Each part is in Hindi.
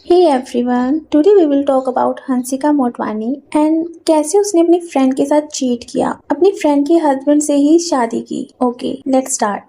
Hey everyone, today we will talk about Hansika Motwani and कैसे उसने अपनी फ्रेंड के साथ चीट किया, अपनी फ्रेंड के हस्बैंड से ही शादी की। Okay, let's start.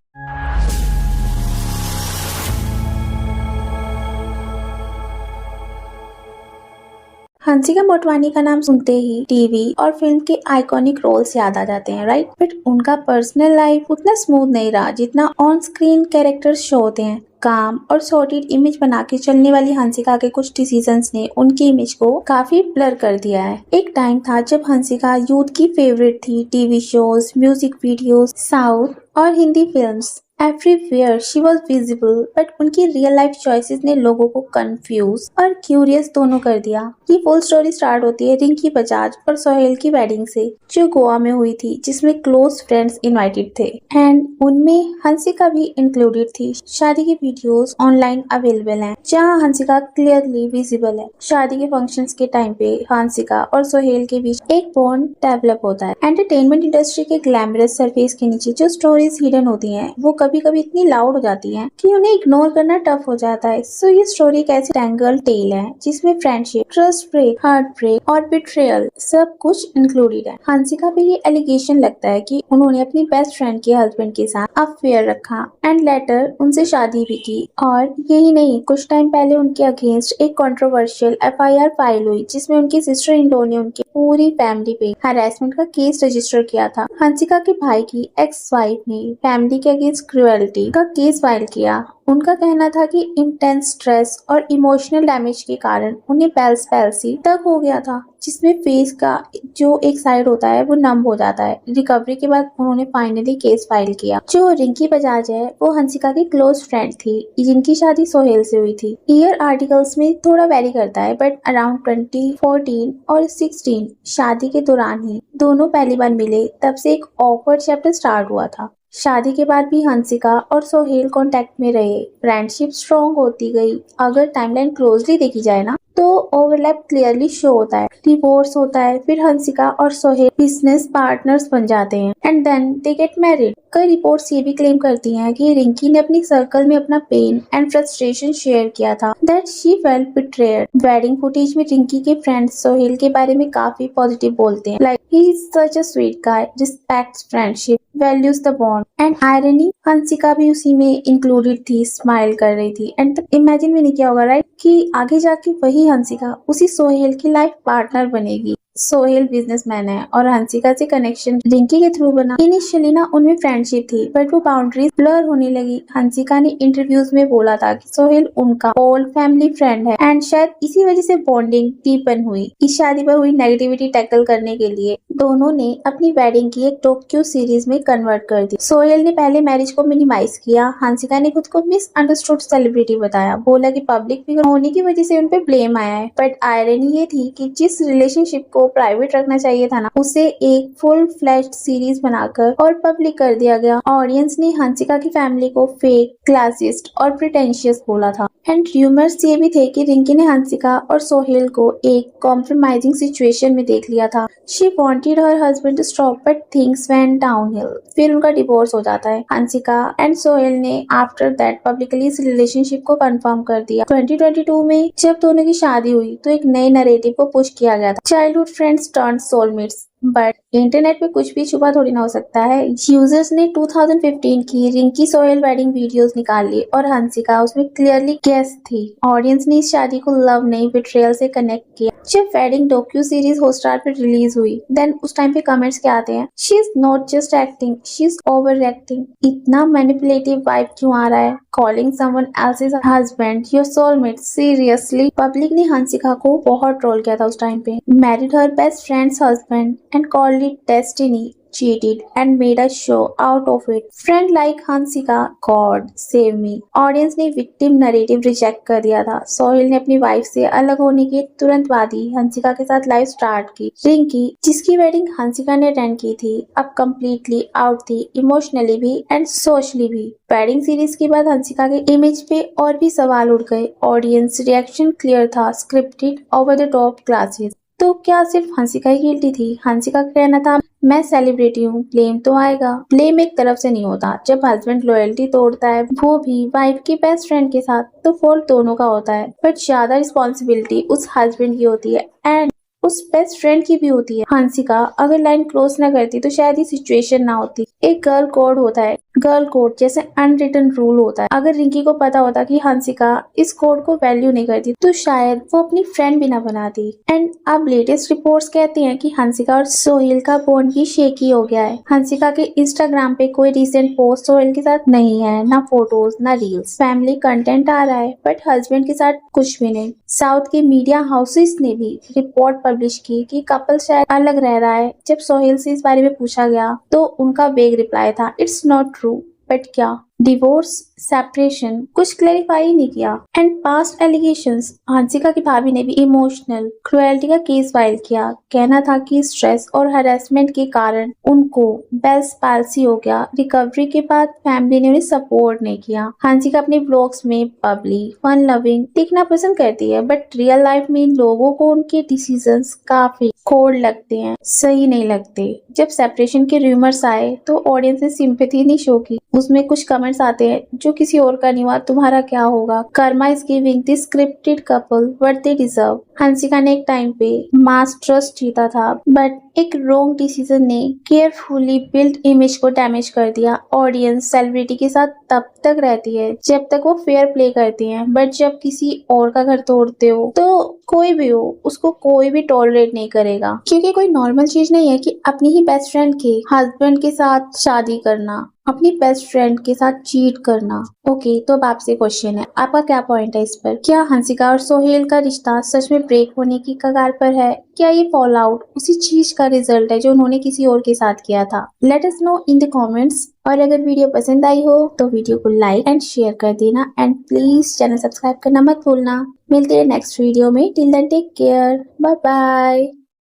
Hansika Motwani का नाम सुनते ही टीवी और फिल्म के आइकॉनिक रोल्स याद आ जाते हैं, राइट? बट उनका पर्सनल लाइफ उतना स्मूथ नहीं रहा जितना ऑन स्क्रीन कैरेक्टर्स शो होते हैं। काम और सॉर्टेड इमेज बना के चलने वाली हंसिका के कुछ डिसीजंस ने उनकी इमेज को काफी ब्लर कर दिया है। एक टाइम था जब हंसिका यूथ की फेवरेट थी। TV shows, music videos, south और Hindi films, everywhere she was visible. But उनकी रियल लाइफ चॉइसेस ने लोगों को कंफ्यूज और क्यूरियस दोनों कर दिया। ये फुल स्टोरी स्टार्ट होती है रिंकी बजाज और सोहेल की वेडिंग से, जो गोवा में हुई थी, जिसमें क्लोज फ्रेंड्स इनवाइटेड थे एंड उनमें हंसिका भी इंक्लूडेड थी। शादी की वीडियोस ऑनलाइन अवेलेबल हैं, जहां हंसिका क्लियरली विजिबल है। शादी के फंक्शंस के टाइम पे हंसिका और सोहेल के बीच एक बॉन्ड डेवलप होता है। एंटरटेनमेंट इंडस्ट्री के ग्लैमरस सरफेस के नीचे जो स्टोरीज हिडन होती हैं, वो कभी कभी इतनी लाउड हो जाती हैं कि उन्हें इग्नोर करना टफ हो जाता है। सो ये स्टोरी एक ऐसी टैंगल टेल है जिसमें friendship, trust break, heart break और बिट्रेयल सब कुछ इंक्लूडेड है। हंसिका पे ये एलिगेशन लगता है कि उन्होंने अपनी बेस्ट फ्रेंड के हस्बैंड के साथ अफेयर रखा एंड लेटर उनसे शादी भी की। और यही नहीं, कुछ टाइम पहले उनके अगेंस्ट एक कंट्रोवर्शियल एफआईआर फाइल हुई, जिसमें उनकी सिस्टर इन लॉ ने उनकी पूरी फैमिली पे हरासमेंट का केस रजिस्टर किया था। हंसिका के भाई की एक्स वाइफ ने फैमिली के अगेंस्ट क्रुएल्टी का केस फाइल किया। उनका कहना था कि इंटेंस स्ट्रेस और इमोशनल डैमेज के कारण उन्हें बेल्स पैल्सी तक हो गया था, जिसमें फेस का जो एक साइड होता है वो नम हो जाता है। रिकवरी के बाद उन्होंने फाइनली केस फाइल किया। जो रिंकी बजाज है वो हंसिका की क्लोज फ्रेंड थी, जिनकी शादी सोहेल से हुई थी। ईयर आर्टिकल्स में थोड़ा वेरी करता है, बट अराउंड 2014 और 16 शादी के दौरान ही दोनों पहली बार मिले। तब से एक ऑकवर्ड चैप्टर स्टार्ट हुआ था। शादी के बाद भी हंसिका और सोहेल कांटेक्ट में रहे, फ्रेंडशिप स्ट्रॉन्ग होती गई। अगर टाइमलाइन क्लोजली देखी जाए ना, तो ओवरलैप क्लियरली शो होता है। डिवोर्स होता है, फिर हंसिका और सोहेल बिजनेस पार्टनर्स बन जाते हैं and then they get married. कई रिपोर्ट्स ये भी क्लेम करती हैं कि रिंकी ने अपनी सर्कल में अपना पेन एंड फ्रस्ट्रेशन शेयर किया था, that she felt betrayed. Wedding footage में रिंकी के फ्रेंड्स सोहेल के बारे में काफी पॉजिटिव बोलते हैं, like he is such a sweet guy, respects friendship, values the bond and irony. Hansika भी उसी में इंक्लूडेड थी, स्माइल कर रही थी एंड इमेजिन भी नहीं किया होगा, राइट, कि आगे जाके वही हंसिका उसी सोहेल की लाइफ पार्टनर बनेगी। सोहेल बिजनेसमैन है और हंसिका से कनेक्शन रिंकी के थ्रू बना। इनिशियली ना उनमें फ्रेंडशिप थी, बट वो बाउंड्रीज ब्लर होने लगी। हंसिका ने इंटरव्यूज में बोला था कि सोहेल उनका ओल्ड फैमिली फ्रेंड है एंड शायद इसी वजह से बॉन्डिंग डीपन हुई। इस शादी पर हुई नेगेटिविटी टैकल करने के लिए दोनों ने अपनी वेडिंग की एक डॉक्यू सीरीज में कन्वर्ट कर दी। सोहेल ने पहले मैरिज को मिनिमाइज किया, हंसिका ने खुद को मिसअंडरस्टूड सेलिब्रिटी बताया, बोला कि पब्लिक फिगर होने की वजह से उन पे ब्लेम आया है। बट आयरनी ये थी कि जिस रिलेशनशिप को प्राइवेट रखना चाहिए था ना, उसे एक फुल फ्लैश्ड सीरीज बनाकर और पब्लिक कर दिया गया। ऑडियंस ने हंसिका की फैमिली को फेक, क्लासिस्ट और प्रिटेंशियस बोला था एंड र्यूमर्स ये भी थे कि रिंकी ने हंसिका और सोहेल को एक कॉम्प्रोमाइजिंग सिचुएशन में देख लिया था। She wanted her husband to stop, but things went downhill. फिर उनका डिवोर्स हो जाता है। हंसिका एंड सोहेल ने आफ्टर दैट पब्लिकली इस रिलेशनशिप को कंफर्म कर दिया। 2022 में जब दोनों की शादी हुई तो एक नए नैरेटिव को पुश किया गया था, childhood friends turned soulmates. But internet पे कुछ भी छुपा थोड़ी ना हो सकता है। यूजर्स ने 2015 की रिंकी सोहेल वेडिंग वीडियोस निकाल ली और हंसिका उसमें क्लियरली गेस्ट थी। ऑडियंस ने इस शादी को लव नहीं, बिट्रेयल से कनेक्ट किया। जब वेडिंग डॉक्यू सीरीज हॉटस्टार पे रिलीज हुई, देन उस टाइम पे कमेंट्स क्या आते हैं, she is not just acting, she is over acting. इतना मैनिपुलेटिव वाइब क्यों आ रहा है? Calling someone else's husband your soulmate, seriously. Public ने हंसिका को बहुत ट्रोल किया था उस टाइम पे। Married her best friends husband and called it destiny, cheated and made a show out of it. Friend like Hansika, God save me. Audience ने विक्टिम नरेटिव रिजेक्ट कर दिया था। सोहेल ने अपनी वाइफ से अलग होने के तुरंत बाद ही हंसिका के साथ लाइफ स्टार्ट की। रिंकी, जिसकी वेडिंग हंसिका ने अटेंड की थी, अब कम्प्लीटली आउट थी, इमोशनली भी एंड सोशली भी। वेडिंग सीरीज के बाद हंसिका के इमेज पे और भी सवाल उठ गए। ऑडियंस रिएक्शन क्लियर था, scripted, over the top classes. तो क्या सिर्फ हंसिका ही गिल्टी थी? हंसिका का कहना था मैं सेलिब्रिटी हूँ, ब्लेम तो आएगा। ब्लेम एक तरफ से नहीं होता। जब हस्बैंड लॉयल्टी तोड़ता है, वो भी वाइफ की बेस्ट फ्रेंड के साथ, तो फॉल्ट दोनों का होता है। बट ज्यादा रिस्पॉन्सिबिलिटी उस हस्बैंड की होती है एंड उस बेस्ट फ्रेंड की भी होती है। हंसिका अगर लाइन क्रॉस ना करती तो शायद ये सिचुएशन ना होती। एक गर्ल कोड होता है, गर्ल कोड जैसे अनरिटन रूल होता है। अगर रिंकी को पता होता कि हंसिका इस कोड को वैल्यू नहीं करती तो शायद वो अपनी फ्रेंड भी ना बनाती। एंड अब लेटेस्ट रिपोर्ट्स कहती हैं कि हंसिका और सोहेल का बॉन्ड भी शेकी हो गया है। हंसिका के इंस्टाग्राम पे कोई रिसेंट पोस्ट सोहेल के साथ नहीं है, ना फोटोज ना रील्स। फैमिली कंटेंट आ रहा है बट हस्बैंड के साथ कुछ भी नहीं। साउथ के मीडिया हाउसेस ने भी रिपोर्ट पब्लिश की कि कपल शायद अलग रह रहा है। जब सोहेल से इस बारे में पूछा गया तो उनका वेग रिप्लाई था, इट्स नॉट ट्रू। बट क्या डिवोर्स, सेपरेशन कुछ क्लेरिफाई ही नहीं किया। एंड पास्ट एलिगेशंस, हंसिका की भाभी ने भी इमोशनल क्रुएल्टी का केस फाइल किया। कहना था कि स्ट्रेस और हरासमेंट के कारण उनको बेल्स पाल्सी हो गया। रिकवरी के बाद फैमिली ने उन्हें सपोर्ट नहीं किया। हंसिका अपने ब्लॉग्स में बबली, फन लविंग दिखना पसंद करती है बट रियल लाइफ में लोगों को उनके डिसीजंस काफी कोल्ड लगते हैं, सही नहीं लगते। जब सेपरेशन के रूमर्स आए तो ऑडियंस ने सिंपैथी नहीं शो की। उसमें कुछ कमेंट्स आते हैं, जो किसी और का नहीं हुआ तुम्हारा क्या होगा। Karma is giving this scripted couple what they deserve. Hansika ने एक टाइम पे मास ट्रस्ट जीता था बट एक रॉन्ग डिसीजन ने केयरफुली बिल्ड इमेज को डैमेज कर दिया। ऑडियंस सेलिब्रिटी के साथ तब तक रहती है जब तक वो फेयर प्ले करती हैं, बट जब किसी और का घर तोड़ते हो तो कोई भी हो उसको कोई भी टॉलरेट नहीं करेगा। क्योंकि कोई नॉर्मल चीज नहीं है कि अपनी ही बेस्ट फ्रेंड के हस्बैंड के साथ शादी करना, अपनी बेस्ट फ्रेंड के साथ चीट करना। ओके, तो अब आपसे क्वेश्चन है, आपका क्या पॉइंट है इस पर? क्या हंसिका और सोहेल का रिश्ता सच में ब्रेक होने की कगार पर है? क्या ये फॉल आउट उसी चीज का रिजल्ट है जो उन्होंने किसी और के साथ किया था? Let us know in the comments. और अगर वीडियो पसंद आई हो तो वीडियो को लाइक एंड शेयर कर देना एंड प्लीज चैनल सब्सक्राइब करना मत भूलना। मिलते हैं नेक्स्ट वीडियो में। Till then take care, bye bye.